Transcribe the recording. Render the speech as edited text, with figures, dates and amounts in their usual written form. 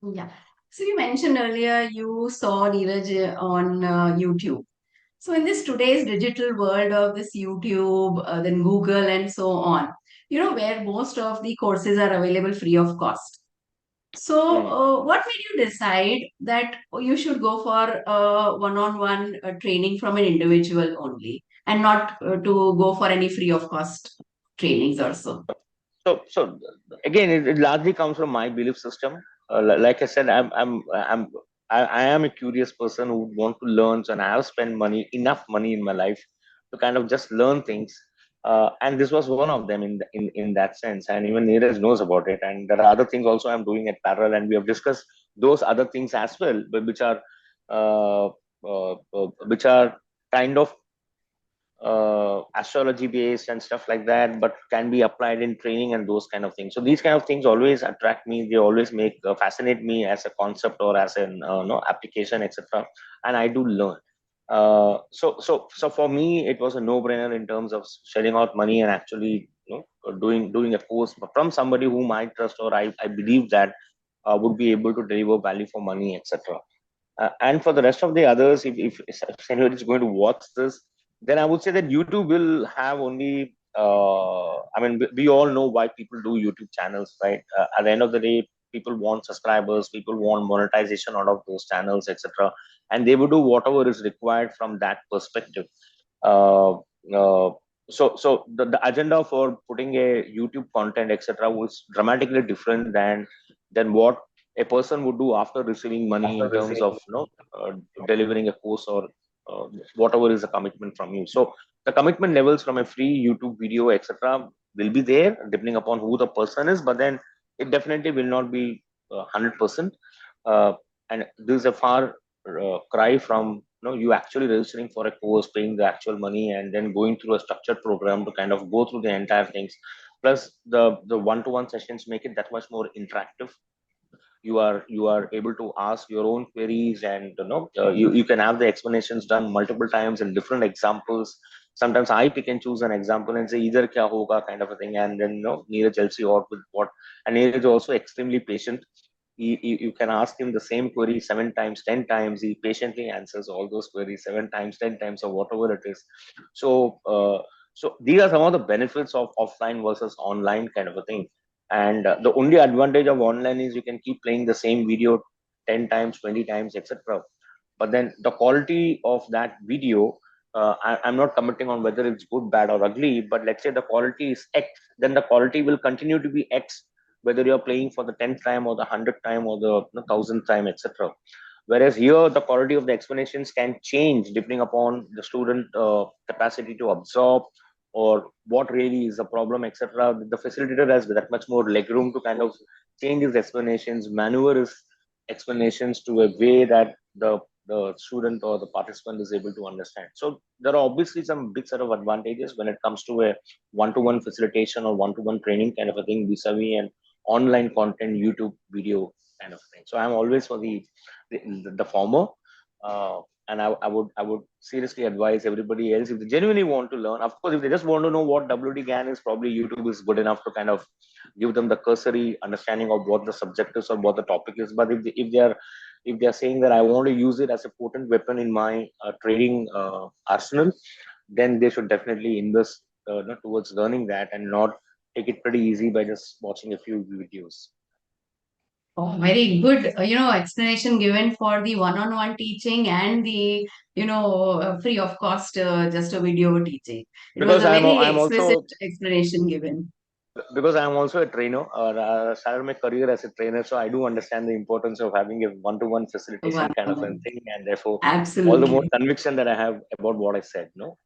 Yeah. So you mentioned earlier you saw Neeraj on YouTube. So in this today's digital world of this YouTube, then Google and so on, where most of the courses are available free of cost. So Hmm. what made you decide that you should go for one-on-one training from an individual only and not to go for any free of cost trainings or so? So again, it largely comes from my belief system. Like I said, I am a curious person who would want to learn, so, and I have spent enough money in my life to kind of just learn things. And this was one of them in that sense. And even Neeraj knows about it. And there are other things also I'm doing at parallel, and we have discussed those other things as well, but uh, which are kind of astrology based and stuff like that, but can be applied in training and those kind of things. So these kind of things always attract me. They always make fascinate me as a concept or as an no application, etc. And I do learn. So for me, it was a no brainer in terms of shelling out money and actually doing a course from somebody whom I trust or I believe that would be able to deliver value for money, etc. And for the rest of the others, if anyone is going to watch this, then I would say that YouTube will have only. I mean, we all know why people do YouTube channels, right? At the end of the day, people want subscribers, people want monetization out of those channels, etc. And they will do whatever is required from that perspective. Uh, uh, so the agenda for putting a YouTube content, etc., was dramatically different than what a person would do after receiving money in terms of uh, delivering a course or uh, whatever is the commitment from you. So the commitment levels from a free YouTube video, etc., will be there depending upon who the person is, but then it definitely will not be 100%. Uh, and this is a far cry from you actually registering for a course, paying the actual money, and then going through a structured program to kind of go through the entire things. Plus, the one-to-one sessions make it that much more interactive. You are able to ask your own queries, and you can have the explanations done multiple times in different examples. Sometimes I pick and choose an example and say either kya hoga kind of a thing, and then Neeraj helps you out with what. And Neeraj is also extremely patient. You can ask him the same query 7 times, 10 times. He patiently answers all those queries 7 times, 10 times, or whatever it is. So these are some of the benefits of offline versus online kind of a thing. And the only advantage of online is you can keep playing the same video 10 times, 20 times, etc. But then the quality of that video, I'm not commenting on whether it's good, bad, or ugly, but let's say the quality is X, then the quality will continue to be X, whether you're playing for the 10th time or the 100th time or the 1000th time, etc. Whereas here, the quality of the explanations can change depending upon the student capacity to absorb or what really is the problem, etc. The facilitator has that much more legroom to kind of change his explanations, maneuver his explanations to a way that the student or the participant is able to understand. So there are obviously some big set of advantages when it comes to a one-to-one facilitation or one-to-one training kind of a thing vis-a-vis an online content YouTube video kind of thing. So I'm always for the former. And I would seriously advise everybody else if they genuinely want to learn. Of course, if they just want to know what WD Gann is, probably YouTube is good enough to kind of give them the cursory understanding of what the subject is or what the topic is. But if they are saying that I want to use it as a potent weapon in my trading arsenal, then they should definitely invest towards learning that and not take it pretty easy by just watching a few videos. Oh, very good, explanation given for the one-on-one teaching and the, free of cost, just a video teaching. It was Because a very I'm explicit also explanation given. because I'm also a trainer or started my career as a trainer, so I do understand the importance of having a one-to-one facilitation kind of a One-on-one. thing, and therefore all the more Absolutely. conviction that I have about what I said. No.